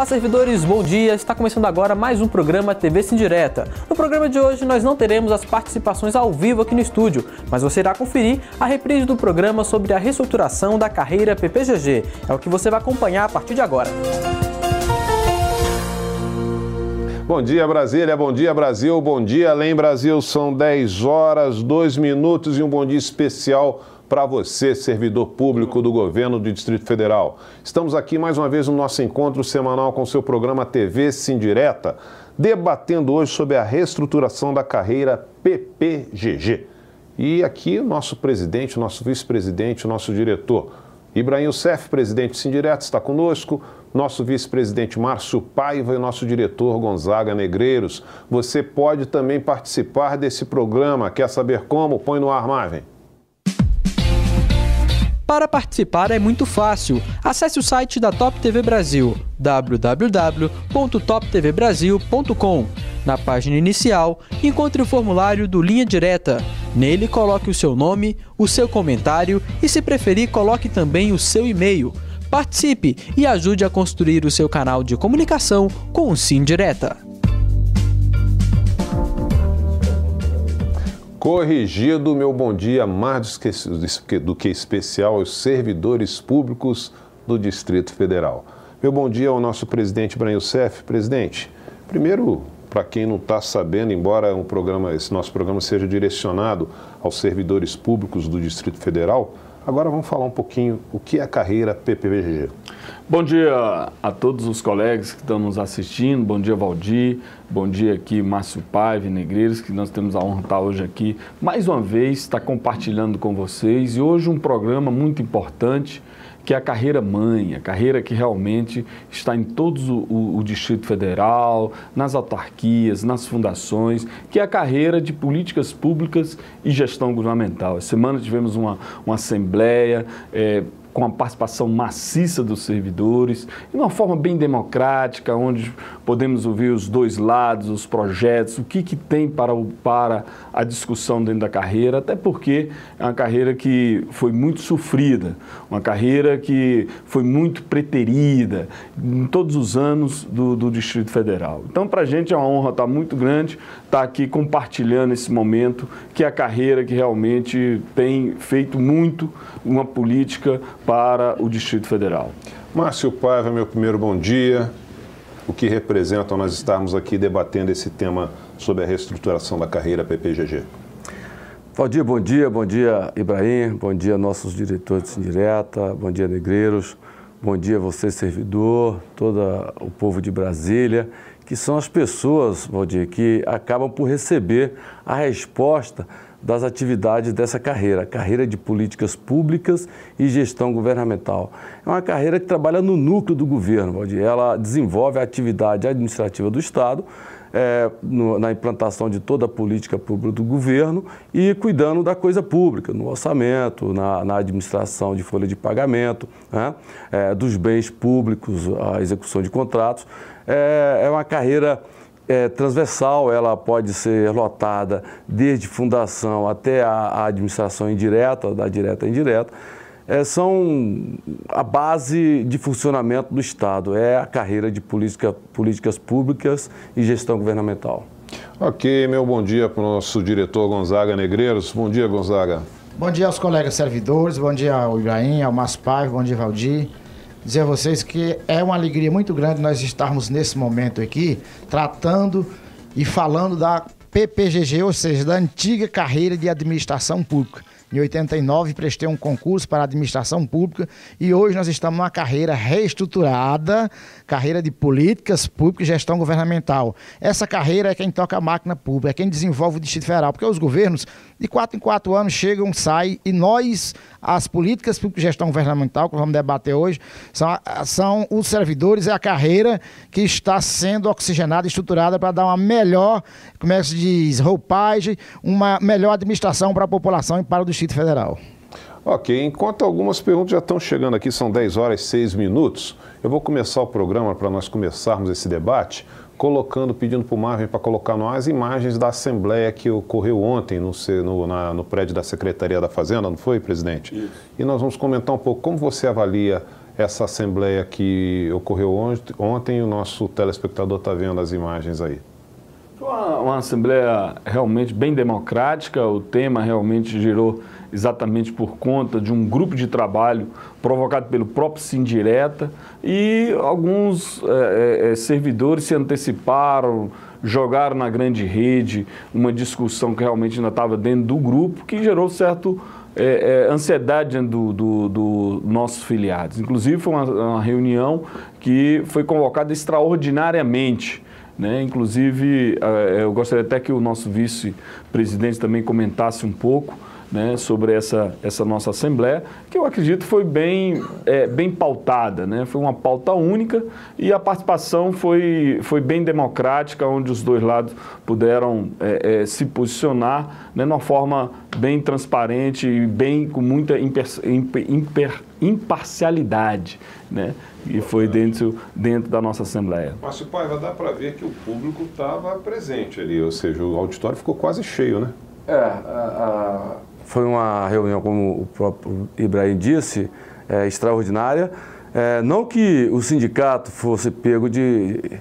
Olá, servidores, bom dia! Está começando agora mais um programa TV Sim Direta. No programa de hoje nós não teremos as participações ao vivo aqui no estúdio, mas você irá conferir a reprise do programa sobre a reestruturação da carreira PPGG. É o que você vai acompanhar a partir de agora. Bom dia, Brasília, bom dia, Brasil, bom dia, Além Brasil. São 10 horas, 2 minutos e um bom dia especial para você, servidor público do governo do Distrito Federal. Estamos aqui mais uma vez no nosso encontro semanal com o seu programa TV Sim Direta, debatendo hoje sobre a reestruturação da carreira PPGG. E aqui o nosso presidente, o nosso vice-presidente, o nosso diretor, Ibrahim Youssef, presidente do Sim Direta, está conosco. Nosso vice-presidente Márcio Paiva e nosso diretor Gonzaga Negreiros. Você pode também participar desse programa. Quer saber como? Põe no ar, Marvin. Para participar é muito fácil. Acesse o site da Top TV Brasil, www.toptvbrasil.com. Na página inicial, encontre o formulário do Linha Direta. Nele, coloque o seu nome, o seu comentário e, se preferir, coloque também o seu e-mail. Participe e ajude a construir o seu canal de comunicação com o Sim Direta. Corrigido, meu bom dia, mais do que especial aos servidores públicos do Distrito Federal. Meu bom dia ao nosso presidente Ibrahim Youssef. Presidente, primeiro, para quem não está sabendo, embora esse nosso programa seja direcionado aos servidores públicos do Distrito Federal, agora vamos falar um pouquinho o que é a carreira PPGG. Bom dia a todos os colegas que estão nos assistindo, bom dia Valdir, bom dia aqui Márcio Paiva e Negreiros, que nós temos a honra de estar hoje aqui, mais uma vez, estar compartilhando com vocês, e hoje um programa muito importante, que é a carreira mãe, a carreira que realmente está em todo o Distrito Federal, nas autarquias, nas fundações, que é a carreira de políticas públicas e gestão governamental. Essa semana tivemos uma assembleia com a participação maciça dos servidores, de uma forma bem democrática, onde podemos ouvir os dois lados, os projetos, o que tem para a discussão dentro da carreira, até porque é uma carreira que foi muito sofrida, uma carreira que foi muito preterida em todos os anos do Distrito Federal. Então, para a gente é uma honra estar muito grande, estar aqui compartilhando esse momento, que é a carreira que realmente tem feito muito uma política para o Distrito Federal. Márcio Paiva, meu primeiro bom dia. O que representa nós estarmos aqui debatendo esse tema sobre a reestruturação da carreira PPGG? Valdir, bom dia Ibrahim, bom dia nossos diretores de Sim Direta, bom dia Negreiros, bom dia você servidor, todo o povo de Brasília, que são as pessoas, Valdir, que acabam por receber a resposta das atividades dessa carreira, carreira de políticas públicas e gestão governamental. É uma carreira que trabalha no núcleo do governo, Valdir. Ela desenvolve a atividade administrativa do Estado, na implantação de toda a política pública do governo e cuidando da coisa pública, no orçamento, na administração de folha de pagamento, né? Dos bens públicos, a execução de contratos. É uma carreira transversal, ela pode ser lotada desde fundação até a administração indireta, da direta à indireta. São a base de funcionamento do Estado, é a carreira de políticas públicas e gestão governamental. Ok, meu bom dia para o nosso diretor Gonzaga Negreiros. Bom dia, Gonzaga. Bom dia aos colegas servidores, bom dia ao Ibrahim, ao Márcio Paiva, bom dia Valdir. Dizer a vocês que é uma alegria muito grande nós estarmos nesse momento aqui tratando e falando da PPGG, ou seja, da antiga carreira de administração pública. Em 89 prestei um concurso para a administração pública e hoje nós estamos numa carreira reestruturada, carreira de políticas públicas e gestão governamental. Essa carreira é quem toca a máquina pública, é quem desenvolve o Distrito Federal, porque os governos de 4 em 4 anos chegam, saem e nós, as políticas públicas e gestão governamental, que vamos debater hoje, são os servidores, é a carreira que está sendo oxigenada, estruturada para dar uma melhor, como é que se diz, roupagem, uma melhor administração para a população e para o Distrito Federal. Ok, enquanto algumas perguntas já estão chegando aqui, são 10 horas e 6 minutos, eu vou começar o programa para nós começarmos esse debate, pedindo para o Marvin para colocar no ar as imagens da Assembleia que ocorreu ontem no prédio da Secretaria da Fazenda, não foi, presidente? Isso. E nós vamos comentar um pouco como você avalia essa assembleia que ocorreu ontem, o nosso telespectador está vendo as imagens aí. Foi uma assembleia realmente bem democrática, o tema realmente gerou exatamente por conta de um grupo de trabalho provocado pelo próprio Sindireta, e alguns servidores se anteciparam, jogaram na grande rede uma discussão que realmente ainda estava dentro do grupo, que gerou certo ansiedade do nossos filiados. Inclusive foi uma reunião que foi convocada extraordinariamente, né? Inclusive eu gostaria até que o nosso vice-presidente também comentasse um pouco, né, sobre essa nossa Assembleia, que eu acredito foi bem pautada, né? Foi uma pauta única e a participação foi bem democrática, onde os dois lados puderam se posicionar, né, de uma forma bem transparente e com muita imparcialidade, né? E foi dentro da nossa Assembleia. Márcio Paiva, dá para ver que o público estava presente ali, ou seja, o auditório ficou quase cheio, né? Foi uma reunião, como o próprio Ibrahim disse, extraordinária. Não que o sindicato fosse pego de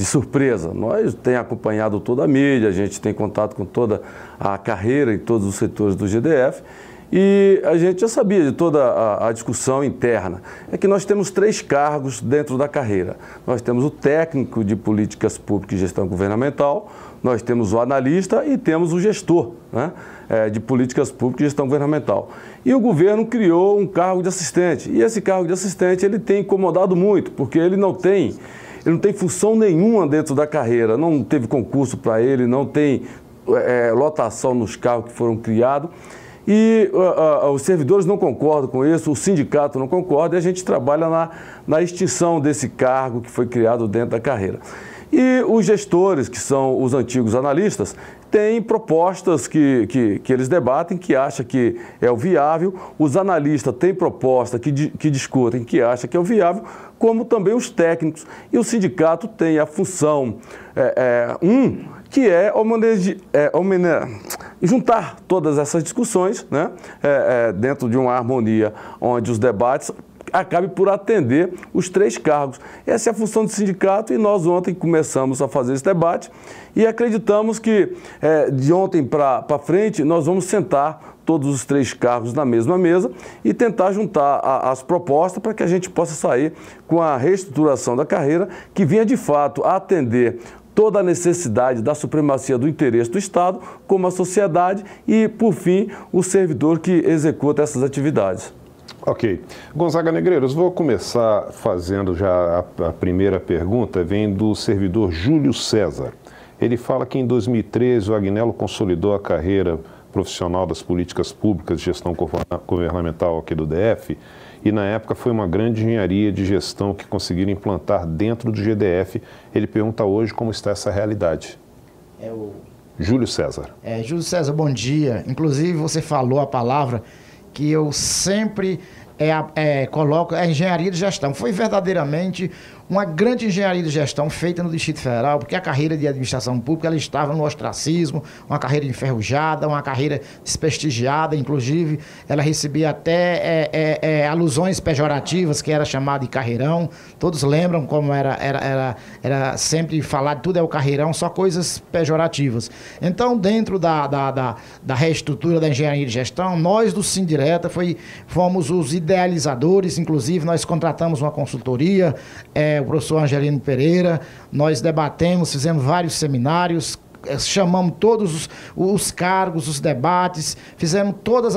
surpresa. Nós temos acompanhado toda a mídia, a gente tem contato com toda a carreira em todos os setores do GDF e a gente já sabia de toda a discussão interna. É que nós temos 3 cargos dentro da carreira. Nós temos o técnico de políticas públicas e gestão governamental, nós temos o analista e temos o gestor, né, de políticas públicas e gestão governamental. E o governo criou um cargo de assistente. E esse cargo de assistente ele tem incomodado muito, porque ele não tem função nenhuma dentro da carreira. Não teve concurso para ele, não tem lotação nos cargos que foram criados. E os servidores não concordam com isso, o sindicato não concorda e a gente trabalha na extinção desse cargo que foi criado dentro da carreira. E os gestores, que são os antigos analistas, têm propostas que eles debatem, que acham que é o viável. Os analistas têm proposta que discutem, que acham que é o viável, como também os técnicos. E o sindicato tem a função, que é juntar todas essas discussões, né, dentro de uma harmonia onde os debates acabe por atender os 3 cargos. Essa é a função do sindicato e nós ontem começamos a fazer esse debate e acreditamos que de ontem para frente nós vamos sentar todos os 3 cargos na mesma mesa e tentar juntar as propostas para que a gente possa sair com a reestruturação da carreira que venha de fato a atender toda a necessidade da supremacia do interesse do Estado, como a sociedade e, por fim, o servidor que executa essas atividades. Ok. Gonzaga Negreiros, vou começar fazendo já a primeira pergunta, vem do servidor Júlio César. Ele fala que em 2013 o Agnello consolidou a carreira profissional das políticas públicas de gestão governamental aqui do DF e na época foi uma grande engenharia de gestão que conseguiram implantar dentro do GDF. Ele pergunta hoje como está essa realidade. Júlio César. Júlio César, bom dia. Inclusive você falou a palavra que eu sempre coloco, a engenharia de gestão. Foi verdadeiramente uma grande engenharia de gestão feita no Distrito Federal, porque a carreira de administração pública ela estava no ostracismo, uma carreira enferrujada, uma carreira desprestigiada, inclusive ela recebia até alusões pejorativas, que era chamada de carreirão. Todos lembram como era sempre falar de tudo é o carreirão, só coisas pejorativas. Então, dentro da reestrutura da engenharia de gestão, nós do Sindireta fomos os idealizadores, inclusive nós contratamos uma consultoria, o professor Angelino Pereira, nós debatemos, fizemos vários seminários, chamamos todos os cargos, os debates, fizemos todas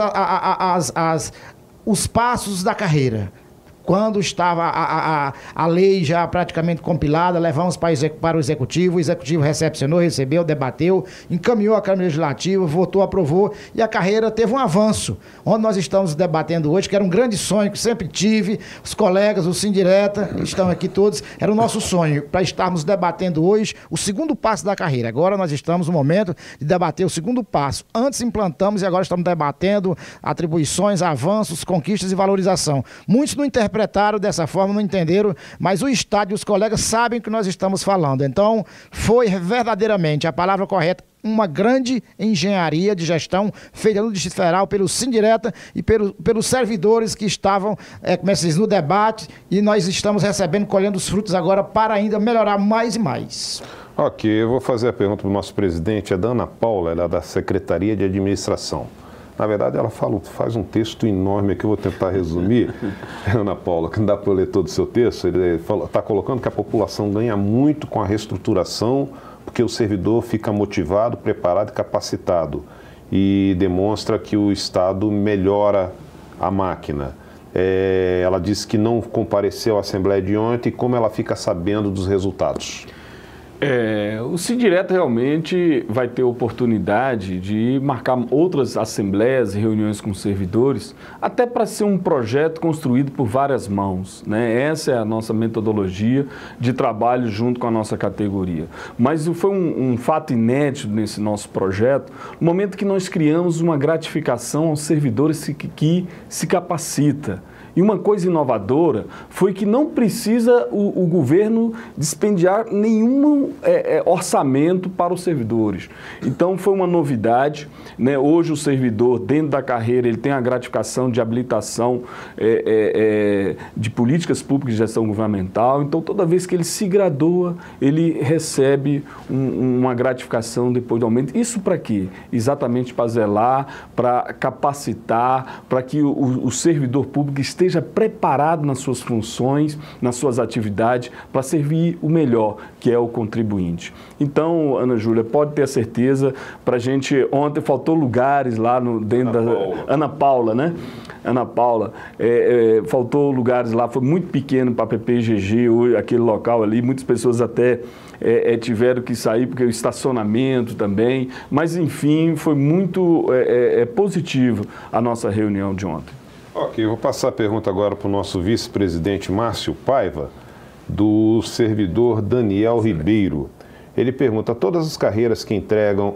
os passos da carreira. Quando estava a lei já praticamente compilada, levamos para o Executivo recepcionou, recebeu, debateu, encaminhou a Câmara Legislativa, votou, aprovou, e a carreira teve um avanço. Onde nós estamos debatendo hoje, que era um grande sonho que sempre tive, os colegas, o Sindireta, estão aqui todos, era o nosso sonho, para estarmos debatendo hoje o segundo passo da carreira. Agora nós estamos no momento de debater o segundo passo. Antes implantamos e agora estamos debatendo atribuições, avanços, conquistas e valorização. Muitos não interpretaram dessa forma, não entenderam, mas o Estado e os colegas sabem o que nós estamos falando. Então, foi verdadeiramente a palavra correta, uma grande engenharia de gestão feita no Distrito Federal pelo Sindireta e pelos servidores que estavam, como é que se diz, no debate, e nós estamos recebendo, colhendo os frutos agora para ainda melhorar mais e mais. Ok, eu vou fazer a pergunta para o nosso presidente, é da Ana Paula, ela é da Secretaria de Administração. Na verdade, ela faz um texto enorme aqui, eu vou tentar resumir. Ana Paula, que não dá para eu ler todo o seu texto, ele está colocando que a população ganha muito com a reestruturação, porque o servidor fica motivado, preparado e capacitado. E demonstra que o Estado melhora a máquina. Ela disse que não compareceu à Assembleia de ontem, e como ela fica sabendo dos resultados? O Sindireta realmente vai ter oportunidade de marcar outras assembleias e reuniões com servidores, até para ser um projeto construído por várias mãos, né? Essa é a nossa metodologia de trabalho junto com a nossa categoria. Mas foi um fato inédito nesse nosso projeto, no momento que nós criamos uma gratificação aos servidores que se capacita. E uma coisa inovadora foi que não precisa o governo dispendiar nenhum orçamento para os servidores. Então foi uma novidade, né? Hoje o servidor, dentro da carreira, ele tem a gratificação de habilitação de políticas públicas de gestão governamental. Então toda vez que ele se gradua, ele recebe uma gratificação depois do aumento. Isso para quê? Exatamente para zelar, para capacitar, para que o servidor público esteja preparado nas suas funções, nas suas atividades, para servir o melhor, que é o contribuinte. Então, Ana Júlia, pode ter a certeza, para a gente, ontem faltou lugares lá dentro da... Ana Paula, né? Ana Paula, faltou lugares lá, foi muito pequeno para a PPGG, aquele local ali, muitas pessoas até tiveram que sair porque o estacionamento também, mas enfim, foi muito positivo a nossa reunião de ontem. Ok, eu vou passar a pergunta agora para o nosso vice-presidente Márcio Paiva, do servidor Daniel Ribeiro. Ele pergunta: todas as carreiras que integram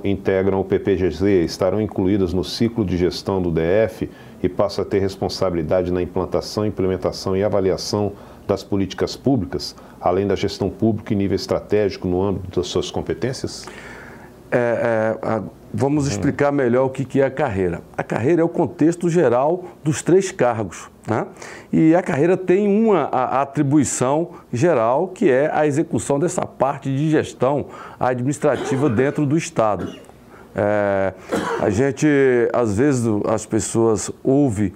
o PPGZ estarão incluídas no ciclo de gestão do DF e passam a ter responsabilidade na implantação, implementação e avaliação das políticas públicas, além da gestão pública em nível estratégico no âmbito das suas competências? Vamos explicar melhor o que é a carreira. A carreira é o contexto geral dos 3 cargos, né? E a carreira tem uma atribuição geral, que é a execução dessa parte de gestão administrativa dentro do Estado. A gente, às vezes, as pessoas ouvem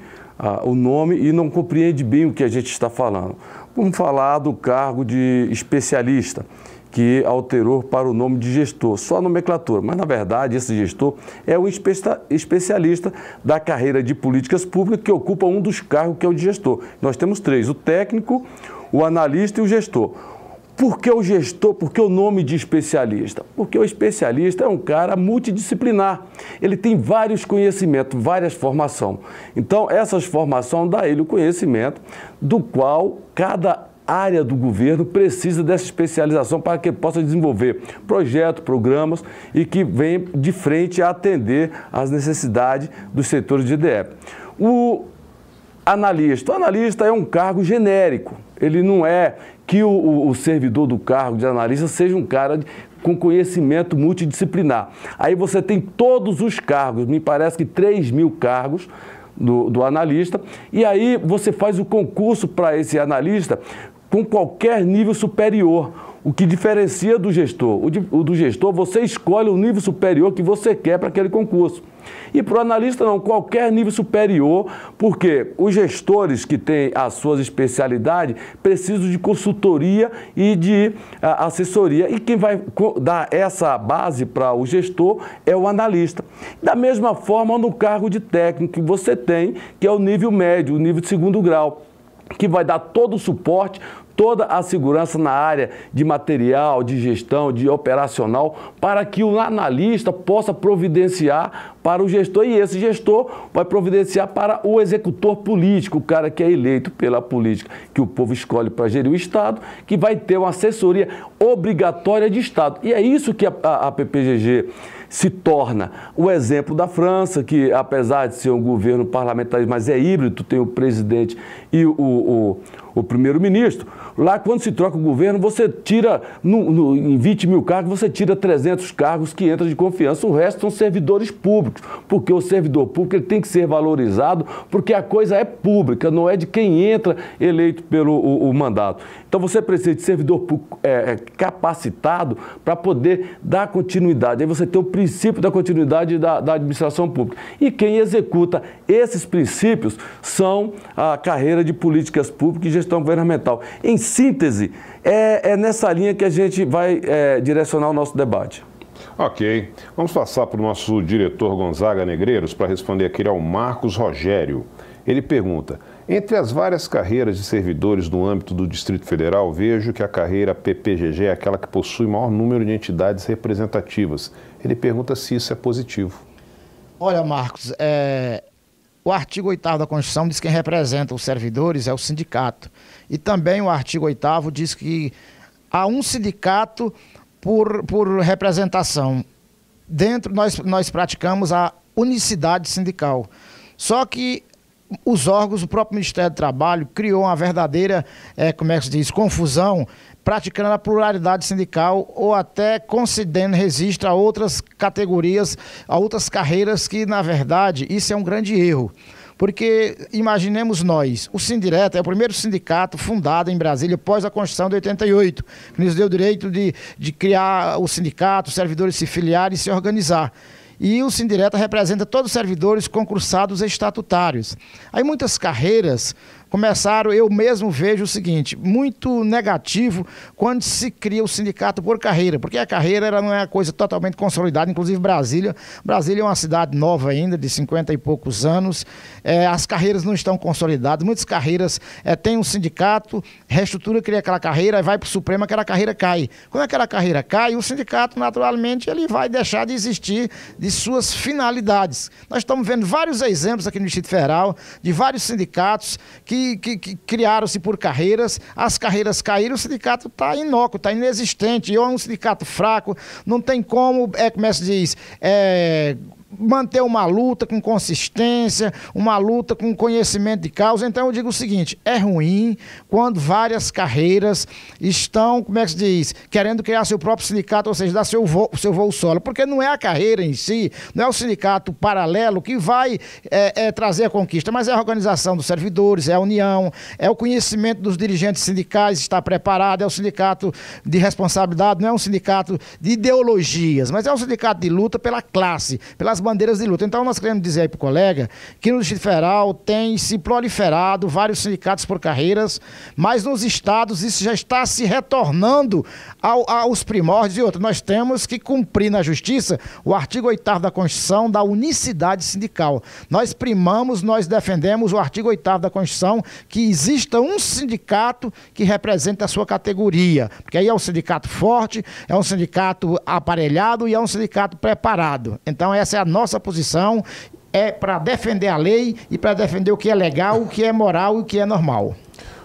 o nome e não compreendem bem o que a gente está falando. Vamos falar do cargo de especialista, que alterou para o nome de gestor, só a nomenclatura, mas na verdade esse gestor é um especialista da carreira de políticas públicas que ocupa um dos cargos que é o de gestor. Nós temos 3, o técnico, o analista e o gestor. Por que o gestor? Por que o nome de especialista? Porque o especialista é um cara multidisciplinar, ele tem vários conhecimentos, várias formações. Então essas formações dão a ele o conhecimento do qual cada área do governo precisa dessa especialização para que possa desenvolver projetos, programas e que venha de frente a atender às necessidades dos setores de DF. O analista é um cargo genérico, ele não é que o servidor do cargo de analista seja um cara com conhecimento multidisciplinar. Aí você tem todos os cargos, me parece que 3.000 cargos do analista, e aí você faz o concurso para esse analista com qualquer nível superior. O que diferencia do gestor? O do gestor, você escolhe o nível superior que você quer para aquele concurso. E para o analista não, qualquer nível superior, porque os gestores que têm as suas especialidades precisam de consultoria e de assessoria. E quem vai dar essa base para o gestor é o analista. Da mesma forma, no cargo de técnico que você tem, que é o nível médio, o nível de 2º grau, que vai dar todo o suporte, toda a segurança na área de material, de gestão, de operacional, para que o analista possa providenciar para o gestor, e esse gestor vai providenciar para o executor político, o cara que é eleito pela política, que o povo escolhe para gerir o Estado, que vai ter uma assessoria obrigatória de Estado. E é isso que a PPGG se torna o exemplo da França, que apesar de ser um governo parlamentarista, mas é híbrido, tem o presidente e o o primeiro-ministro. Lá, quando se troca o governo, você tira, em 20 mil cargos, você tira 300 cargos que entram de confiança. O resto são servidores públicos, porque o servidor público ele tem que ser valorizado, porque a coisa é pública, não é de quem entra eleito pelo o mandato. Então, você precisa de servidor público capacitado para poder dar continuidade. Aí você tem o princípio da continuidade da administração pública. E quem executa esses princípios são a carreira de políticas públicas e gestão governamental. Em síntese, é nessa linha que a gente vai direcionar o nosso debate. Ok. Vamos passar para o nosso diretor Gonzaga Negreiros para responder aqui ao Marcos Rogério. Ele pergunta: entre as várias carreiras de servidores no âmbito do Distrito Federal, vejo que a carreira PPGG é aquela que possui maior número de entidades representativas. Ele pergunta se isso é positivo. Olha, Marcos, o artigo 8º da Constituição diz que quem representa os servidores é o sindicato. E também o artigo 8º diz que há um sindicato por representação. Dentro, nós praticamos a unicidade sindical. Só que os órgãos, o próprio Ministério do Trabalho criou uma verdadeira, como é que se diz, confusão, praticando a pluralidade sindical ou até concedendo registro a outras categorias, a outras carreiras que, na verdade, isso é um grande erro. Porque, imaginemos nós, o Sindireto é o primeiro sindicato fundado em Brasília após a Constituição de 88, que nos deu o direito de criar o sindicato, os servidores se filiarem e se organizar. E o Sindireto representa todos os servidores concursados estatutários. Aí muitas carreiras começaram, eu mesmo vejo o seguinte, muito negativo quando se cria o sindicato por carreira, porque a carreira ela não é uma coisa totalmente consolidada, inclusive Brasília é uma cidade nova ainda, de 50 e poucos anos, as carreiras não estão consolidadas, muitas carreiras tem um sindicato, reestrutura, cria aquela carreira, vai para o Supremo, aquela carreira cai. Quando aquela carreira cai, o sindicato naturalmente ele vai deixar de existir de suas finalidades. Nós estamos vendo vários exemplos aqui no Distrito Federal, de vários sindicatos que criaram-se por carreiras, as carreiras caíram, o sindicato está inócuo, está inexistente, é um sindicato fraco, não tem como, como é que se diz, manter uma luta com consistência, uma luta com conhecimento de causa. Então eu digo o seguinte, é ruim quando várias carreiras estão, como é que se diz, querendo criar seu próprio sindicato, ou seja, dar seu voo solo, porque não é a carreira em si, não é o sindicato paralelo que vai trazer a conquista, mas é a organização dos servidores, é a união, é o conhecimento dos dirigentes sindicais, está preparado, é o sindicato de responsabilidade, não é um sindicato de ideologias, mas é um sindicato de luta pela classe, pelas bandeiras de luta. Então nós queremos dizer aí para o colega que no Distrito Federal tem se proliferado vários sindicatos por carreiras, mas nos estados isso já está se retornando aos primórdios. E outra, nós temos que cumprir na justiça o artigo 8º da Constituição da unicidade sindical. Nós primamos, nós defendemos o artigo 8º da Constituição que exista um sindicato que represente a sua categoria, porque aí é um sindicato forte, é um sindicato aparelhado e é um sindicato preparado. Então essa é a nossa posição, para defender a lei e para defender o que é legal, o que é moral e o que é normal.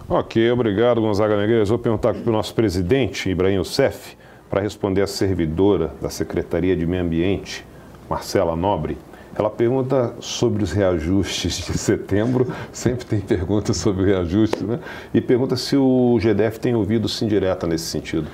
Ok, obrigado, Gonzaga Negreiros. Vou perguntar para o nosso presidente, Ibrahim Youssef, para responder a servidora da Secretaria de Meio Ambiente, Marcela Nobre. Ela pergunta sobre os reajustes de setembro, sempre tem perguntas sobre o reajuste, né? E pergunta se o GDF tem ouvido o Sindireta nesse sentido.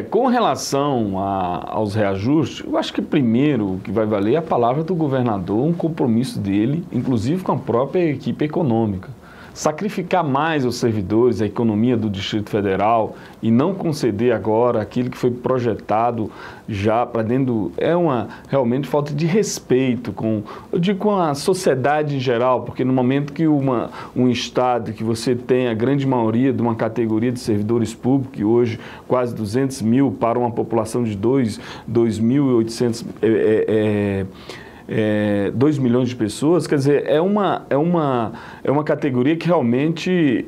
Com relação aos reajustes, eu acho que primeiro o que vai valer é a palavra do governador, um compromisso dele, inclusive com a própria equipe econômica. Sacrificar mais os servidores, a economia do Distrito Federal e não conceder agora aquilo que foi projetado já para dentro é uma realmente falta de respeito com a sociedade em geral, porque no momento que um estado que você tem a grande maioria de uma categoria de servidores públicos, que hoje quase 200 mil para uma população de 2.800 2 milhões de pessoas, quer dizer, é uma categoria que realmente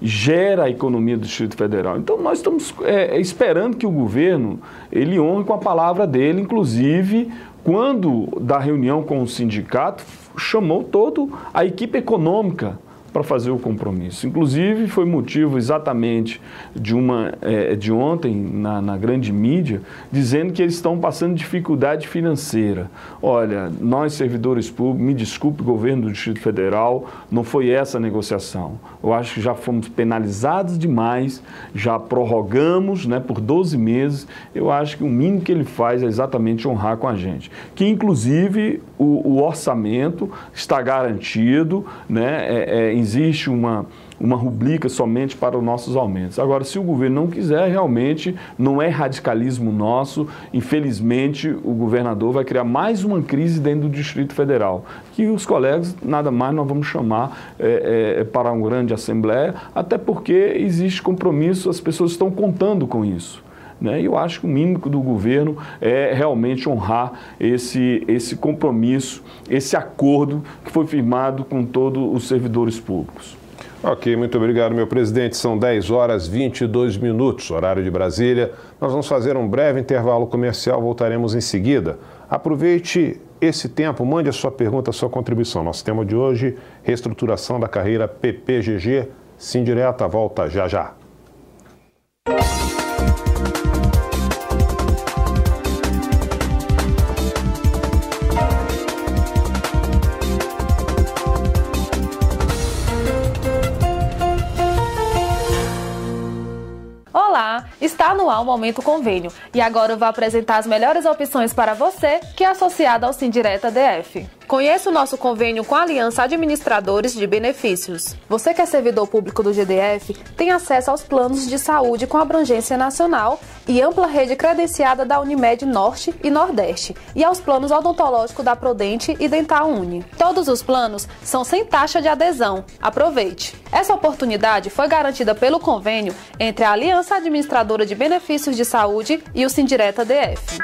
gera a economia do Distrito Federal. Então, nós estamos esperando que o governo ele honre com a palavra dele, inclusive, quando da reunião com o sindicato, chamou toda a equipe econômica para fazer o compromisso. Inclusive, foi motivo exatamente de ontem, na grande mídia, dizendo que eles estão passando dificuldade financeira. Olha, nós, servidores públicos, me desculpe, governo do Distrito Federal, não foi essa a negociação. Eu acho que já fomos penalizados demais, já prorrogamos, né, por 12 meses. Eu acho que o mínimo que ele faz é exatamente honrar com a gente. Que, inclusive, o orçamento está garantido, né, existe uma rubrica somente para os nossos aumentos. Agora, se o governo não quiser, realmente não é radicalismo nosso. Infelizmente, o governador vai criar mais uma crise dentro do Distrito Federal, que os colegas, nada mais, nós vamos chamar para uma grande assembleia, até porque existe compromisso, as pessoas estão contando com isso. E eu acho que o mínimo do governo é realmente honrar esse compromisso, esse acordo que foi firmado com todos os servidores públicos. Ok, muito obrigado, meu presidente. São 10 horas e 22 minutos, horário de Brasília. Nós vamos fazer um breve intervalo comercial, voltaremos em seguida. Aproveite esse tempo, mande a sua pergunta, a sua contribuição. Nosso tema de hoje, reestruturação da carreira PPGG. Sindireta, volta já já. Olá, está no ar o Momento Convênio e agora eu vou apresentar as melhores opções para você que é associado ao Sindireta DF. Conheça o nosso convênio com a Aliança Administradores de Benefícios. Você que é servidor público do GDF tem acesso aos planos de saúde com abrangência nacional e ampla rede credenciada da Unimed Norte e Nordeste e aos planos odontológicos da Prodente e Dental Uni. Todos os planos são sem taxa de adesão. Aproveite! Essa oportunidade foi garantida pelo convênio entre a Aliança Administradora de Benefícios de Saúde e o Sindireta DF.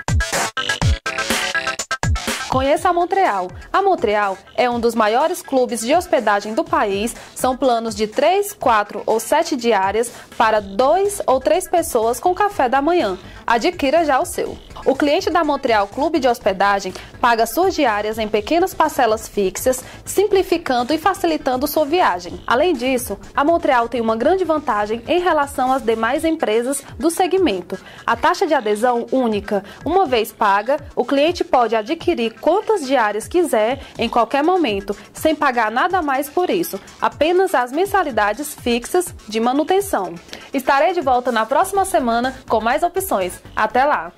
Conheça a Montreal. A Montreal é um dos maiores clubes de hospedagem do país. São planos de 3, 4 ou 7 diárias para 2 ou 3 pessoas com café da manhã. Adquira já o seu. O cliente da Montreal Clube de Hospedagem paga suas diárias em pequenas parcelas fixas, simplificando e facilitando sua viagem. Além disso, a Montreal tem uma grande vantagem em relação às demais empresas do segmento. A taxa de adesão única. Uma vez paga, o cliente pode adquirir quantas diárias quiser em qualquer momento, sem pagar nada mais por isso, apenas as mensalidades fixas de manutenção. Estarei de volta na próxima semana com mais opções. Até lá!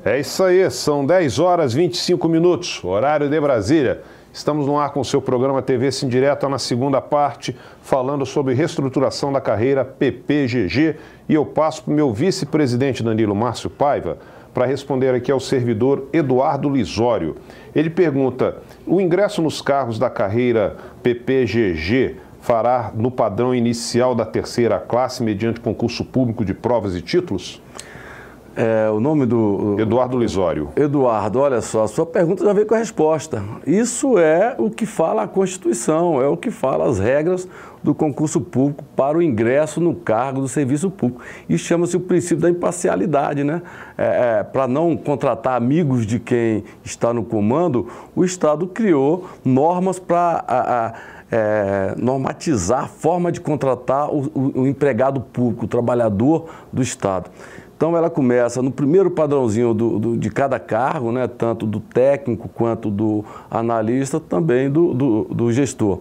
É isso aí, são 10 horas e 25 minutos, horário de Brasília. Estamos no ar com o seu programa TV Sindireta na segunda parte, falando sobre reestruturação da carreira PPGG. E eu passo para o meu vice-presidente Danilo Márcio Paiva para responder aqui ao servidor Eduardo Lisório. Ele pergunta, o ingresso nos cargos da carreira PPGG fará no padrão inicial da terceira classe mediante concurso público de provas e títulos? O nome do... Eduardo Lisório. Eduardo, olha só, a sua pergunta já veio com a resposta. Isso é o que fala a Constituição, é o que fala as regras do concurso público para o ingresso no cargo do serviço público. E chama-se o princípio da imparcialidade, né? Para não contratar amigos de quem está no comando, o Estado criou normas para... normatizar a forma de contratar o empregado público, o trabalhador do Estado. Então, ela começa no primeiro padrãozinho de cada cargo, né, tanto do técnico quanto do analista, também do gestor.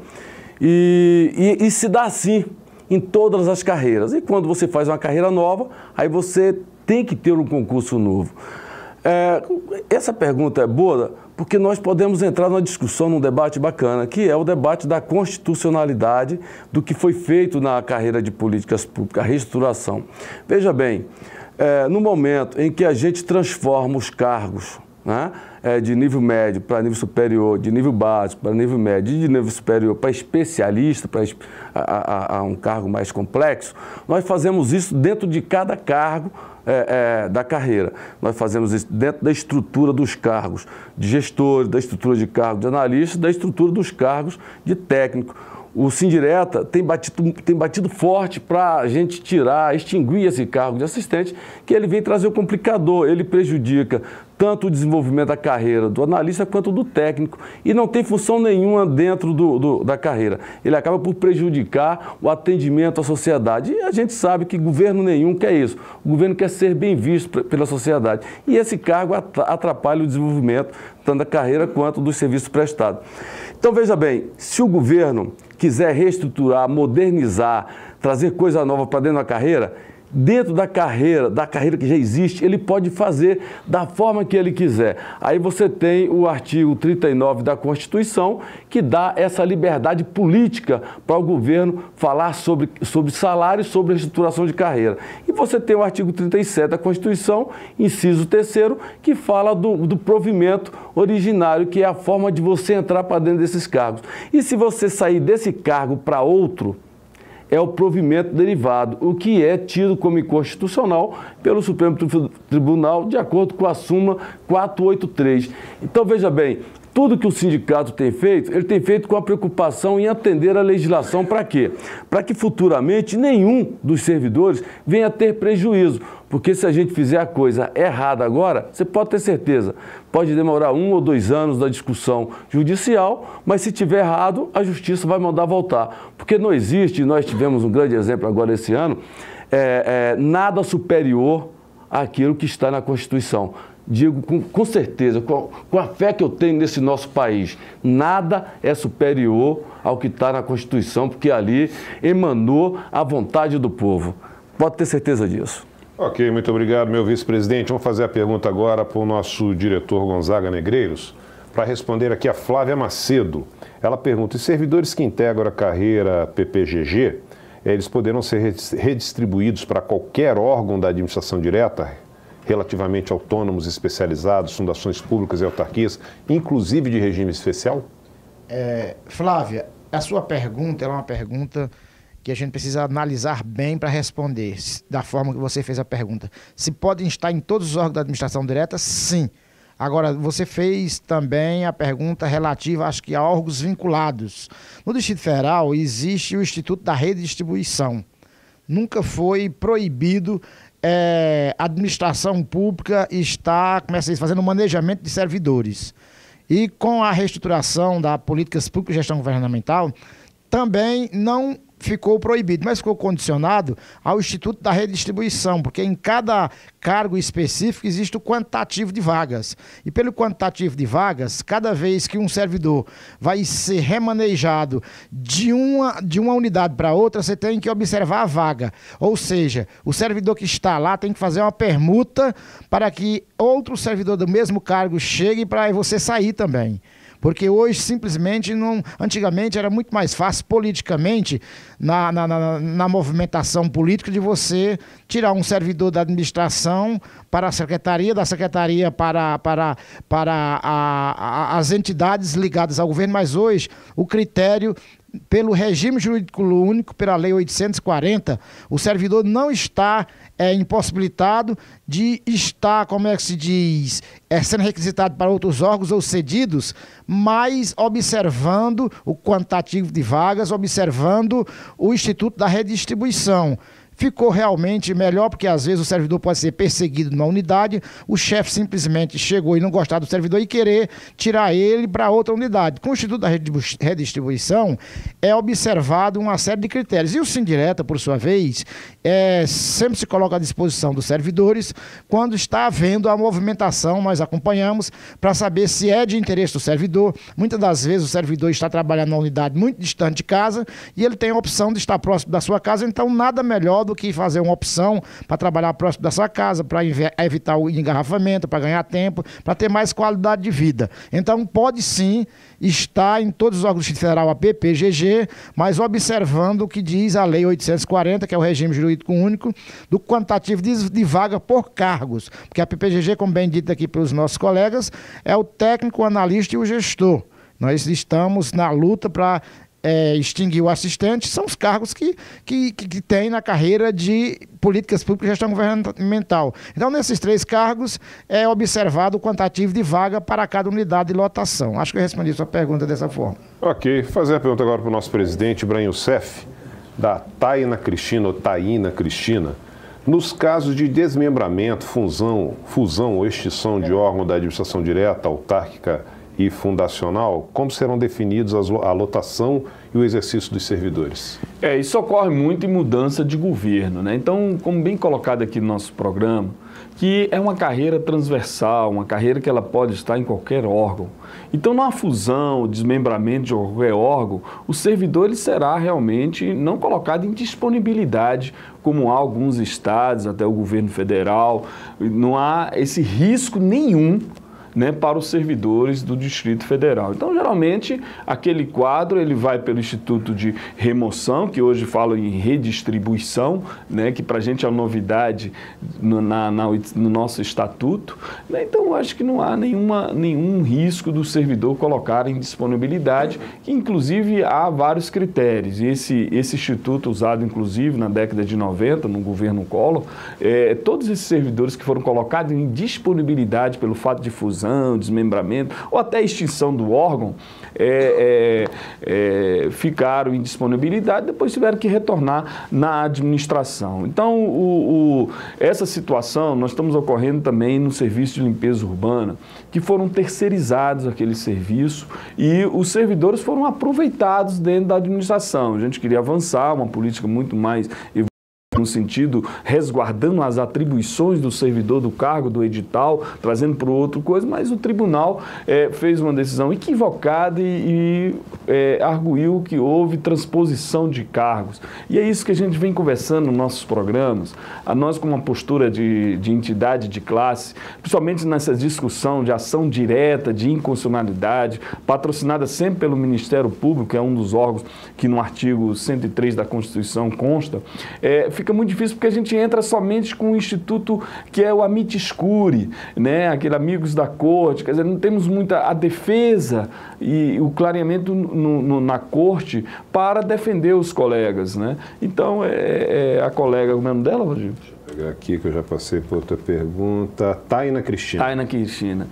E se dá assim em todas as carreiras. E quando você faz uma carreira nova, aí você tem que ter um concurso novo. Essa pergunta é boa porque nós podemos entrar numa discussão, num debate bacana, que é o debate da constitucionalidade do que foi feito na carreira de políticas públicas, a reestruturação. Veja bem, no momento em que a gente transforma os cargos, né, de nível médio para nível superior, de nível básico para nível médio e de nível superior para especialista, para um cargo mais complexo, nós fazemos isso dentro de cada cargo da carreira. Nós fazemos isso dentro da estrutura dos cargos de gestores, da estrutura de cargos de analistas, da estrutura dos cargos de técnico. o Sindireta tem batido forte para a gente extinguir esse cargo de assistente, que ele vem trazer o complicador, ele prejudica tanto o desenvolvimento da carreira do analista quanto do técnico e não tem função nenhuma dentro da carreira. Ele acaba por prejudicar o atendimento à sociedade e a gente sabe que governo nenhum quer isso. O governo quer ser bem visto pela sociedade e esse cargo atrapalha o desenvolvimento tanto da carreira quanto dos serviços prestados. Então veja bem, se o governo quiser reestruturar, modernizar, trazer coisa nova para dentro da carreira, dentro da carreira que já existe, ele pode fazer da forma que ele quiser. Aí você tem o artigo 39 da Constituição, que dá essa liberdade política para o governo falar sobre salário e sobre reestruturação de carreira. E você tem o artigo 37 da Constituição, inciso 3º, que fala do provimento originário, que é a forma de você entrar para dentro desses cargos. E se você sair desse cargo para outro, é o provimento derivado, o que é tido como inconstitucional pelo Supremo Tribunal, de acordo com a súmula 483. Então, veja bem, tudo que o sindicato tem feito, ele tem feito com a preocupação em atender a legislação para quê? Para que futuramente nenhum dos servidores venha a ter prejuízo. Porque se a gente fizer a coisa errada agora, você pode ter certeza, pode demorar 1 ou 2 anos da discussão judicial, mas se tiver errado, a justiça vai mandar voltar. Porque não existe, nós tivemos um grande exemplo agora esse ano, nada superior àquilo que está na Constituição. Digo com certeza, com a fé que eu tenho nesse nosso país, nada é superior ao que está na Constituição, porque ali emanou a vontade do povo. Pode ter certeza disso. Ok, muito obrigado, meu vice-presidente. Vamos fazer a pergunta agora para o nosso diretor Gonzaga Negreiros, para responder aqui a Flávia Macedo. Ela pergunta, os servidores que integram a carreira PPGG, eles poderão ser redistribuídos para qualquer órgão da administração direta, relativamente autônomos, especializados, fundações públicas e autarquias, inclusive de regime especial? Flávia, a sua pergunta é uma pergunta que a gente precisa analisar bem para responder, da forma que você fez a pergunta. Se podem estar em todos os órgãos da administração direta? Sim. Agora, você fez também a pergunta relativa, acho que a órgãos vinculados. No Distrito Federal existe o Instituto da Redistribuição. Nunca foi proibido a administração pública estar fazendo o manejamento de servidores. E com a reestruturação da políticas públicas e gestão governamental, também não ficou proibido, mas ficou condicionado ao Instituto da Redistribuição, porque em cada cargo específico existe o quantitativo de vagas. E pelo quantitativo de vagas, cada vez que um servidor vai ser remanejado de uma unidade para outra, você tem que observar a vaga. Ou seja, o servidor que está lá tem que fazer uma permuta para que outro servidor do mesmo cargo chegue para você sair também. Porque hoje, simplesmente, antigamente era muito mais fácil, politicamente, na movimentação política, de você tirar um servidor da administração para a secretaria, da secretaria para as entidades ligadas ao governo. Mas hoje, o critério, pelo regime jurídico único, pela Lei 840, o servidor não está impossibilitado de estar, como é que se diz, sendo requisitado para outros órgãos ou cedidos, mas observando o quantitativo de vagas, observando o Instituto da Redistribuição. Ficou realmente melhor, porque às vezes o servidor pode ser perseguido numa unidade, o chefe simplesmente chegou e não gostar do servidor e querer tirar ele para outra unidade. Com o Instituto da Redistribuição é observado uma série de critérios. E o Sindireta, por sua vez, sempre se coloca à disposição dos servidores quando está havendo a movimentação, nós acompanhamos para saber se é de interesse do servidor. Muitas das vezes o servidor está trabalhando numa unidade muito distante de casa e ele tem a opção de estar próximo da sua casa, então nada melhor do que fazer uma opção para trabalhar próximo da sua casa, para evitar o engarrafamento, para ganhar tempo, para ter mais qualidade de vida. Então pode sim estar em todos os órgãos do Distrito Federal a PPGG, mas observando o que diz a Lei 840, que é o regime jurídico único, do quantitativo de vaga por cargos. Porque a PPGG, como bem dito aqui pelos nossos colegas, é o técnico, o analista e o gestor. Nós estamos na luta para extinguir o assistente, são os cargos que tem na carreira de políticas públicas e gestão governamental. Então, nesses 3 cargos, é observado o quantitativo de vaga para cada unidade de lotação. Acho que eu respondi a sua pergunta dessa forma. Ok, fazer a pergunta agora para o nosso presidente, Ibrahim Youssef, da Taina Cristina. Nos casos de desmembramento, fusão ou extinção de órgão da administração direta, autárquica e fundacional, como serão definidos a lotação e o exercício dos servidores? Isso ocorre muito em mudança de governo, né? Então, como bem colocado aqui no nosso programa, que é uma carreira transversal, uma carreira que ela pode estar em qualquer órgão. Então, numa fusão, desmembramento de qualquer órgão, o servidor ele será realmente não colocado em disponibilidade, como há alguns estados, até o governo federal. Não há esse risco nenhum, né, para os servidores do Distrito Federal. Então, geralmente, aquele quadro ele vai pelo Instituto de Remoção, que hoje fala em redistribuição, né, que para a gente é uma novidade no nosso estatuto. Né? Então, eu acho que não há nenhum risco do servidor colocar em disponibilidade, que inclusive há vários critérios. E esse instituto usado, inclusive, na década de 90, no governo Collor, todos esses servidores que foram colocados em disponibilidade pelo fato de fusão, desmembramento ou até extinção do órgão, ficaram em disponibilidade, depois tiveram que retornar na administração. Então, essa situação nós estamos ocorrendo também no serviço de limpeza urbana, que foram terceirizados aquele serviço e os servidores foram aproveitados dentro da administração. A gente queria avançar, uma política muito mais no sentido, resguardando as atribuições do servidor do cargo, do edital, trazendo para outra coisa, mas o tribunal fez uma decisão equivocada e arguiu que houve transposição de cargos. E é isso que a gente vem conversando nos nossos programas, nós com uma postura de entidade de classe, principalmente nessa discussão de ação direta, de inconstitucionalidade, patrocinada sempre pelo Ministério Público, que é um dos órgãos que no artigo 103 da Constituição consta, fica muito difícil porque a gente entra somente com o instituto que é o amitis curiae, né? Aquele amigos da corte, quer dizer, não temos muita a defesa e o clareamento na corte para defender os colegas, né? Então, a colega, como é o nome dela, Rodrigo? Vou pegar aqui que eu já passei por outra pergunta. Taina Cristina. Taina Cristina.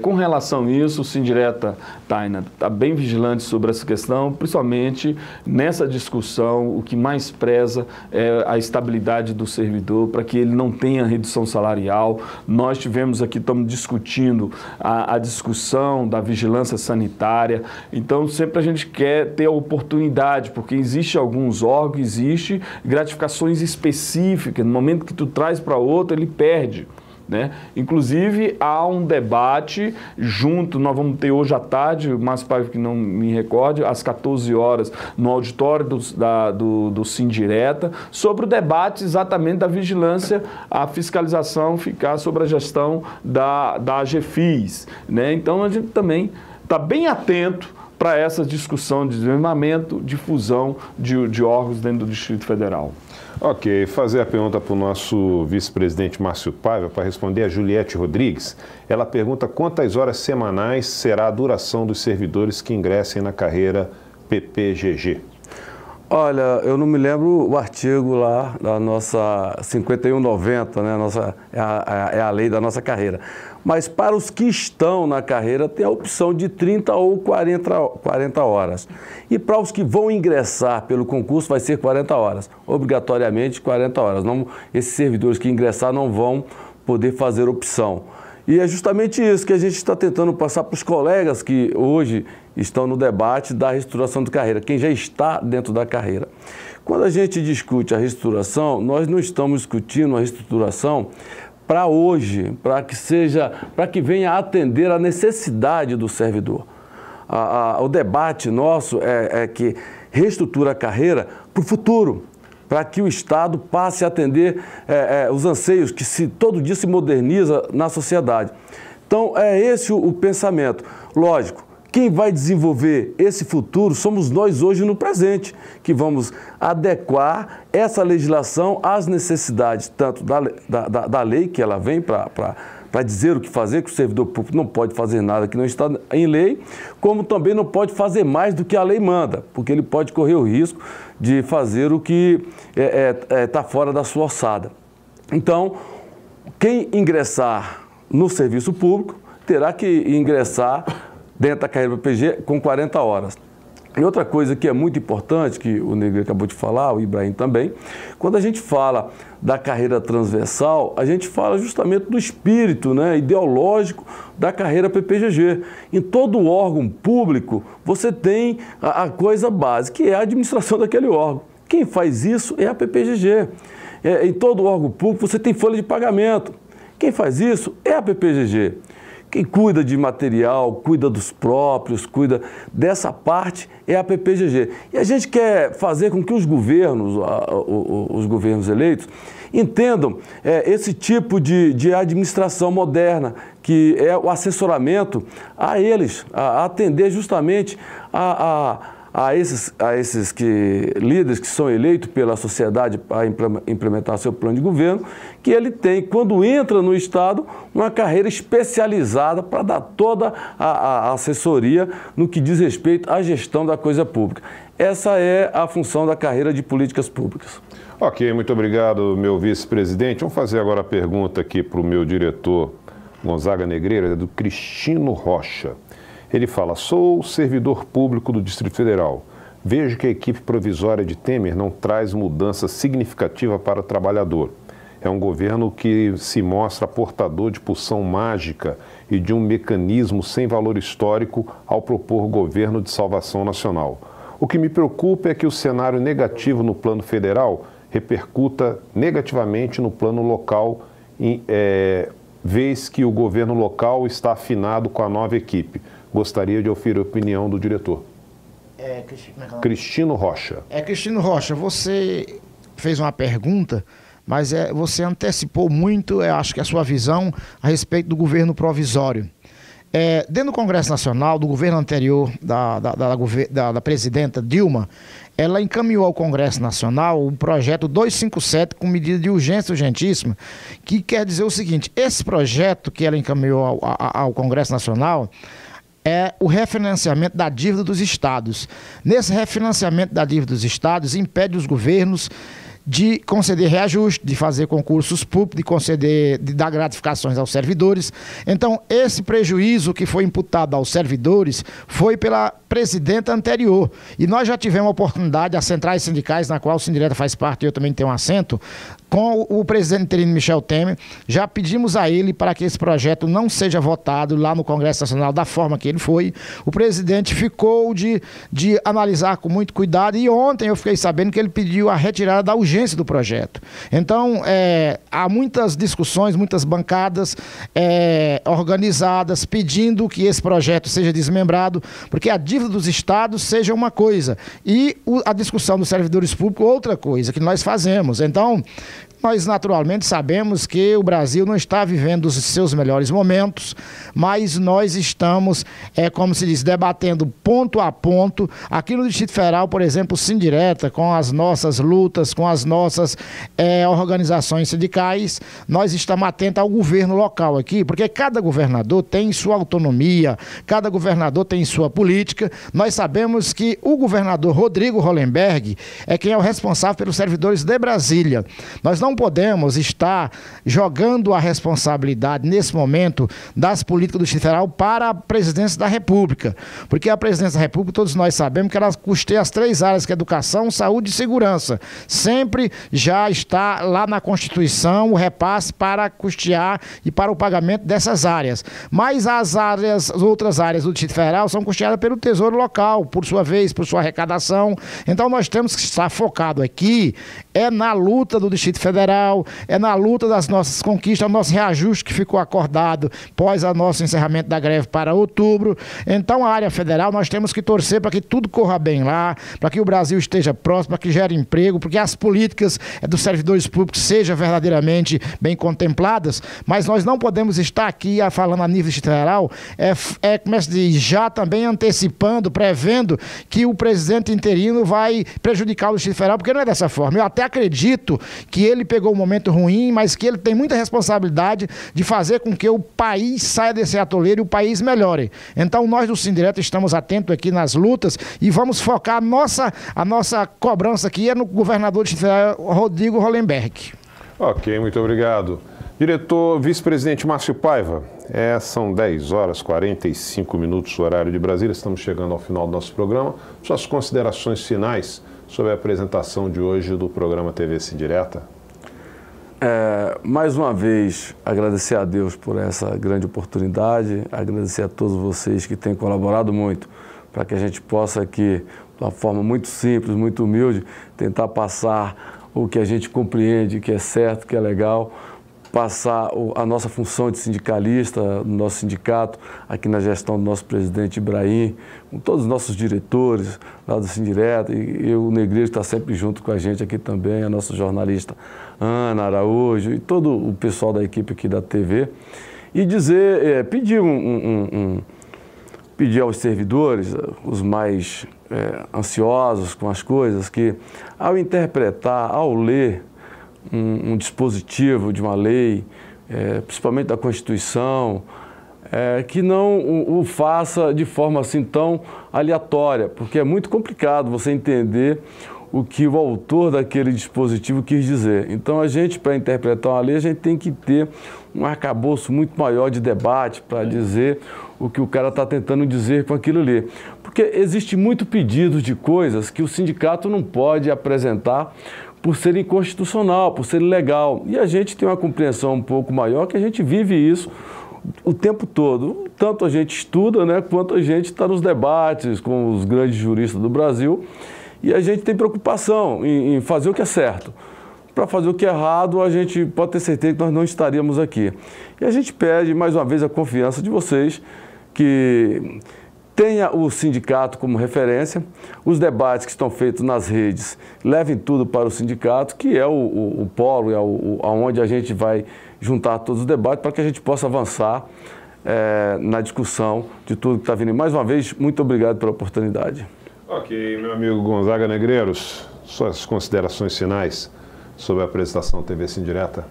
Com relação a isso, o Sindireta, Taina, está bem vigilante sobre essa questão, principalmente nessa discussão, o que mais preza é a estabilidade do servidor, para que ele não tenha redução salarial. Nós tivemos aqui, estamos discutindo a discussão da vigilância sanitária, então sempre a gente quer ter a oportunidade, porque existe alguns órgãos, existe gratificações específicas, no momento que tu traz para outro, ele perde. Né? Inclusive, há um debate junto, nós vamos ter hoje à tarde, mas para que não me recorde, às 14 horas, no auditório do Sindireta, sobre o debate exatamente da vigilância, a fiscalização ficar sobre a gestão da AGFIS. Né? Então, a gente também está bem atento para essa discussão de desmembramento, de fusão de órgãos dentro do Distrito Federal. Ok, fazer a pergunta para o nosso vice-presidente Márcio Paiva, para responder a Juliette Rodrigues. Ela pergunta quantas horas semanais será a duração dos servidores que ingressem na carreira PPGG. Olha, eu não me lembro o artigo lá da nossa 5190, né? É a lei da nossa carreira. Mas para os que estão na carreira, tem a opção de 30 ou 40 horas. E para os que vão ingressar pelo concurso, vai ser 40 horas. Obrigatoriamente 40 horas. Não, esses servidores que ingressar não vão poder fazer opção. E é justamente isso que a gente está tentando passar para os colegas que hoje estão no debate da reestruturação de carreira, quem já está dentro da carreira. Quando a gente discute a reestruturação, nós não estamos discutindo a reestruturação para hoje, para que venha atender a necessidade do servidor. O debate nosso é que reestrutura a carreira para o futuro, para que o Estado passe a atender os anseios que todo dia se moderniza na sociedade. Então, é esse o pensamento. Lógico, quem vai desenvolver esse futuro somos nós hoje no presente, que vamos adequar essa legislação às necessidades, tanto da lei, que ela vem para para dizer o que fazer, que o servidor público não pode fazer nada que não está em lei, como também não pode fazer mais do que a lei manda, porque ele pode correr o risco de fazer o que está fora da sua alçada. Então, quem ingressar no serviço público terá que ingressar dentro da carreira PPG com 40 horas. E outra coisa que é muito importante, que o Negreiro acabou de falar, o Ibrahim também, quando a gente fala da carreira transversal, a gente fala justamente do espírito, né, ideológico da carreira PPGG. Em todo órgão público, você tem a coisa básica, que é a administração daquele órgão. Quem faz isso é a PPGG. Em todo órgão público, você tem folha de pagamento. Quem faz isso é a PPGG. Quem cuida de material, cuida dos próprios, cuida dessa parte é a PPGG. E a gente quer fazer com que os governos eleitos, entendam esse tipo de administração moderna, que é o assessoramento a eles, a atender justamente a esses líderes que são eleitos pela sociedade para implementar seu plano de governo, que ele tem, quando entra no Estado, uma carreira especializada para dar toda a assessoria no que diz respeito à gestão da coisa pública. Essa é a função da carreira de políticas públicas. Ok, muito obrigado, meu vice-presidente. Vamos fazer agora a pergunta aqui para o meu diretor Gonzaga Negreira, do Cristino Rocha. Ele fala: sou servidor público do Distrito Federal. Vejo que a equipe provisória de Temer não traz mudança significativa para o trabalhador. É um governo que se mostra portador de poção mágica e de um mecanismo sem valor histórico ao propor governo de salvação nacional. O que me preocupa é que o cenário negativo no plano federal repercuta negativamente no plano local, vez que o governo local está afinado com a nova equipe. Gostaria de ouvir a opinião do diretor. Cristino Rocha. Cristino Rocha, você fez uma pergunta, mas você antecipou muito, acho que a sua visão a respeito do governo provisório. Dentro do Congresso Nacional, do governo anterior, da presidenta Dilma, ela encaminhou ao Congresso Nacional o projeto 257 com medida de urgência urgentíssima, que quer dizer o seguinte: esse projeto que ela encaminhou ao Congresso Nacional é o refinanciamento da dívida dos estados. Nesse refinanciamento da dívida dos estados, impede os governos de conceder reajuste, de fazer concursos públicos, de dar gratificações aos servidores. Então, esse prejuízo que foi imputado aos servidores foi pela presidenta anterior. E nós já tivemos a oportunidade, as centrais sindicais, na qual o Sindireta faz parte, eu também tenho um assento, com o presidente interino Michel Temer, já pedimos a ele para que esse projeto não seja votado lá no Congresso Nacional da forma que ele foi. O presidente ficou de analisar com muito cuidado, e ontem eu fiquei sabendo que ele pediu a retirada da urgência do projeto. Então, há muitas discussões, muitas bancadas organizadas pedindo que esse projeto seja desmembrado, porque a dívida dos estados seja uma coisa e a discussão dos servidores públicos outra coisa que nós fazemos. Então, nós naturalmente sabemos que o Brasil não está vivendo os seus melhores momentos, mas nós estamos, como se diz, debatendo ponto a ponto. Aqui no Distrito Federal, por exemplo, Sindireta, com as nossas lutas, com as nossas organizações sindicais, nós estamos atentos ao governo local aqui, porque cada governador tem sua autonomia, cada governador tem sua política. Nós sabemos que o governador Rodrigo Hollenberg é quem é o responsável pelos servidores de Brasília. Nós não podemos estar jogando a responsabilidade, nesse momento, das políticas do Distrito Federal para a presidência da República. Porque a presidência da República, todos nós sabemos que ela custeia as 3 áreas, que é educação, saúde e segurança. Sempre já está lá na Constituição o repasse para custear e para o pagamento dessas áreas. Mas as outras áreas do Distrito Federal são custeadas pelo Tesouro Local, por sua vez, por sua arrecadação. Então nós temos que estar focado aqui na luta do Distrito Federal, na luta das nossas conquistas, o nosso reajuste que ficou acordado pós o nosso encerramento da greve para outubro. Então, a área federal, nós temos que torcer para que tudo corra bem lá, para que o Brasil esteja próximo, para que gere emprego, porque as políticas dos servidores públicos sejam verdadeiramente bem contempladas, mas nós não podemos estar aqui falando a nível federal, como é que se diz, já também antecipando, prevendo que o presidente interino vai prejudicar o Distrito Federal, porque não é dessa forma. Eu até acredito que ele pegou um momento ruim, mas que ele tem muita responsabilidade de fazer com que o país saia desse atoleiro e o país melhore. Então nós do Sindireto estamos atentos aqui nas lutas e vamos focar a nossa cobrança aqui é no governador de Rodrigo Hollenberg. Ok, muito obrigado. Diretor, vice-presidente Márcio Paiva, são 10 horas 45 minutos do horário de Brasília, estamos chegando ao final do nosso programa. Suas considerações finais sobre a apresentação de hoje do programa TV Sindireta? Mais uma vez, agradecer a Deus por essa grande oportunidade, agradecer a todos vocês que têm colaborado muito para que a gente possa aqui, de uma forma muito simples, muito humilde, tentar passar o que a gente compreende, que é certo, que é legal, passar a nossa função de sindicalista, no nosso sindicato, aqui na gestão do nosso presidente Ibrahim, com todos os nossos diretores lá do Sindireta, e o Negreiro está sempre junto com a gente aqui também, a nossa jornalista Ana Araújo e todo o pessoal da equipe aqui da TV, e dizer, pedir aos servidores, os mais ansiosos com as coisas, que ao interpretar, ao ler um dispositivo de uma lei, principalmente da Constituição, que não o faça de forma assim tão aleatória, porque é muito complicado você entender o que o autor daquele dispositivo quis dizer. Então, a gente, para interpretar uma lei, a gente tem que ter um arcabouço muito maior de debate para dizer o que o cara está tentando dizer com aquilo ali. Porque existe muito pedido de coisas que o sindicato não pode apresentar por ser inconstitucional, por ser ilegal. E a gente tem uma compreensão um pouco maior que a gente vive isso o tempo todo. Tanto a gente estuda, né, quanto a gente está nos debates com os grandes juristas do Brasil e a gente tem preocupação em fazer o que é certo. Para fazer o que é errado, a gente pode ter certeza que nós não estaríamos aqui. E a gente pede, mais uma vez, a confiança de vocês, que tenha o sindicato como referência, os debates que estão feitos nas redes, levem tudo para o sindicato, que é o polo, onde a gente vai juntar todos os debates para que a gente possa avançar na discussão de tudo que está vindo. Mais uma vez, muito obrigado pela oportunidade. Ok, meu amigo Gonzaga Negreiros, suas considerações finais sobre a apresentação TV Sindireta.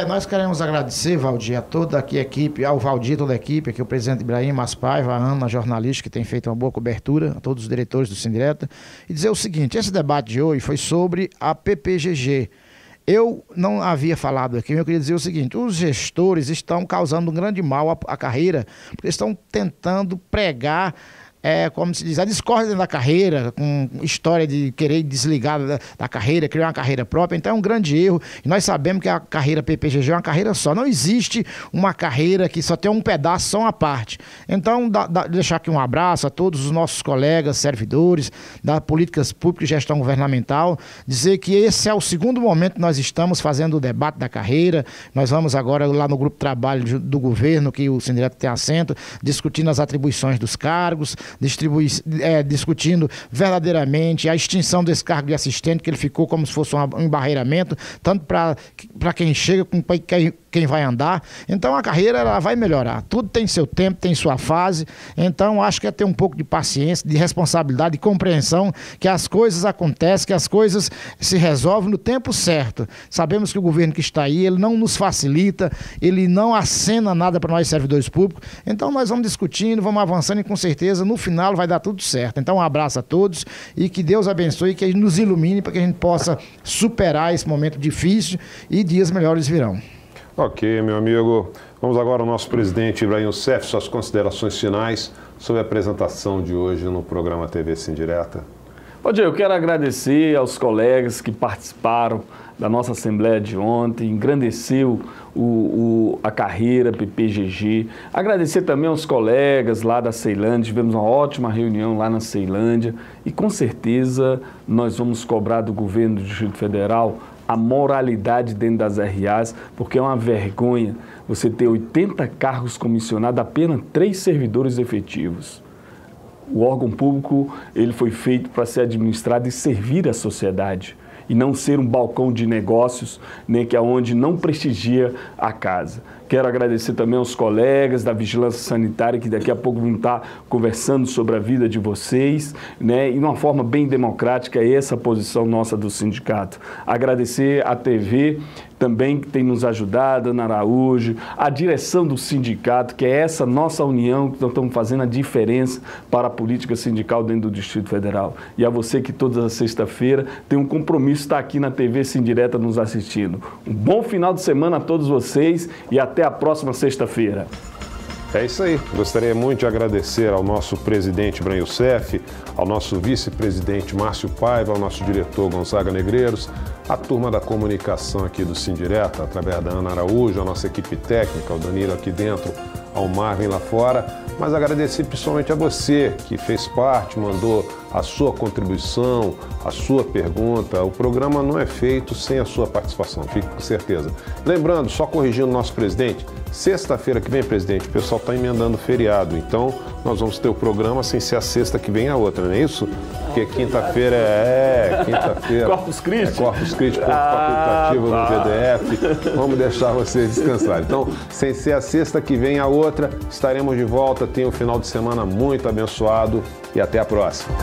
Nós queremos agradecer, Valdir, a toda aqui a equipe, ao Valdir, toda a equipe, aqui o presidente Ibrahim, Márcio Paiva, a Ana, a jornalista, que tem feito uma boa cobertura, a todos os diretores do Sindireta, e dizer o seguinte: esse debate de hoje foi sobre a PPGG. Eu não havia falado aqui, eu queria dizer o seguinte: os gestores estão causando um grande mal à carreira, porque estão tentando pregar, como se diz, a discórdia da carreira, com história de querer desligar da carreira, criar uma carreira própria. Então é um grande erro, e nós sabemos que a carreira PPGG é uma carreira só, não existe uma carreira que só tem um pedaço, só uma parte. Então, deixar aqui um abraço a todos os nossos colegas, servidores da Políticas Públicas e Gestão Governamental, dizer que esse é o segundo momento que nós estamos fazendo o debate da carreira. Nós vamos agora lá no grupo de trabalho do governo, que o Sindireto tem assento, discutindo as atribuições dos cargos, discutindo verdadeiramente a extinção desse cargo de assistente, que ele ficou como se fosse um embarreiramento, tanto para quem chega como para quem vai andar. Então a carreira ela vai melhorar, tudo tem seu tempo, tem sua fase. Então acho que é ter um pouco de paciência, de responsabilidade, de compreensão, que as coisas acontecem, que as coisas se resolvem no tempo certo. Sabemos que o governo que está aí, ele não nos facilita, ele não acena nada para nós servidores públicos. Então nós vamos discutindo, vamos avançando, e com certeza no final vai dar tudo certo. Então um abraço a todos e que Deus abençoe, que nos ilumine para que a gente possa superar esse momento difícil e dias melhores virão. Ok, meu amigo. Vamos agora ao nosso presidente Ibrahim Youssef, suas considerações finais sobre a apresentação de hoje no programa TV Sindireta. Valdir, eu quero agradecer aos colegas que participaram da nossa Assembleia de ontem, engrandeceu a carreira PPGG. Agradecer também aos colegas lá da Ceilândia, tivemos uma ótima reunião lá na Ceilândia e com certeza nós vamos cobrar do governo do Distrito Federal a moralidade dentro das RAs, porque é uma vergonha você ter 80 cargos comissionados, apenas 3 servidores efetivos. O órgão público ele foi feito para ser administrado e servir à sociedade. e não ser um balcão de negócios, né, que é onde não prestigia a casa. Quero agradecer também aos colegas da Vigilância Sanitária, que daqui a pouco vão estar conversando sobre a vida de vocês, né? E de uma forma bem democrática, essa posição nossa do sindicato. Agradecer à TV também, que tem nos ajudado, Ana Araújo, a direção do sindicato, que é essa nossa união, que nós estamos fazendo a diferença para a política sindical dentro do Distrito Federal. E a você que toda sexta-feira tem um compromisso de estar aqui na TV Sim Direta nos assistindo. Um bom final de semana a todos vocês e até a próxima sexta-feira. É isso aí. Gostaria muito de agradecer ao nosso presidente Ibrahim Youssef, ao nosso vice-presidente Márcio Paiva, ao nosso diretor Gonzaga Negreiros, a turma da comunicação aqui do Sim Direta, através da Ana Araújo, a nossa equipe técnica, o Danilo aqui dentro, ao Marvin lá fora, mas agradecer principalmente a você que fez parte, mandou a sua contribuição, a sua pergunta. O programa não é feito sem a sua participação, fique com certeza. Lembrando, só corrigindo o nosso presidente, sexta-feira que vem, presidente, o pessoal está emendando o feriado, então nós vamos ter o programa sem ser a sexta que vem a outra, não é isso? Porque quinta-feira quinta-feira. Corpus Christi. Corpus Christi, ponto facultativo no GDF. Vamos deixar vocês descansarem. Então, sem ser a sexta que vem a outra, estaremos de volta. Tenha um final de semana muito abençoado e até a próxima.